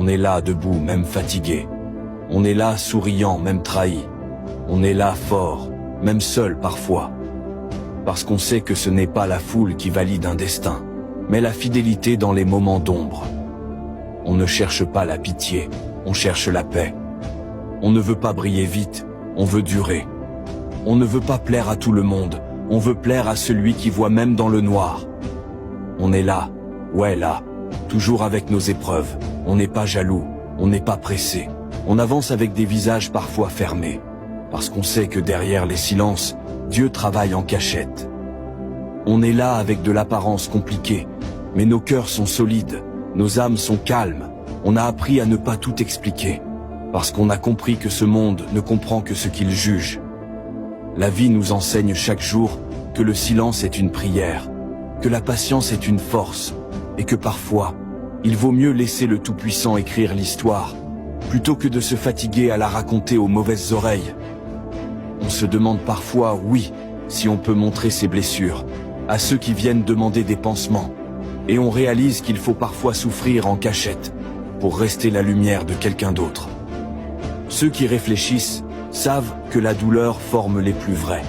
On est là debout, même fatigué. On est là souriant, même trahi. On est là fort, même seul parfois. Parce qu'on sait que ce n'est pas la foule qui valide un destin, mais la fidélité dans les moments d'ombre. On ne cherche pas la pitié, on cherche la paix. On ne veut pas briller vite, on veut durer. On ne veut pas plaire à tout le monde, on veut plaire à celui qui voit même dans le noir. On est là, ouais là, toujours avec nos épreuves. On n'est pas jaloux, on n'est pas pressé. On avance avec des visages parfois fermés, parce qu'on sait que derrière les silences, Dieu travaille en cachette. On est là avec de l'apparence compliquée, mais nos cœurs sont solides, nos âmes sont calmes. On a appris à ne pas tout expliquer, parce qu'on a compris que ce monde ne comprend que ce qu'il juge. La vie nous enseigne chaque jour que le silence est une prière, que la patience est une force, et que parfois, il vaut mieux laisser le Tout-Puissant écrire l'histoire, plutôt que de se fatiguer à la raconter aux mauvaises oreilles. On se demande parfois, oui, si on peut montrer ses blessures à ceux qui viennent demander des pansements. Et on réalise qu'il faut parfois souffrir en cachette pour rester la lumière de quelqu'un d'autre. Ceux qui réfléchissent savent que la douleur forme les plus vrais.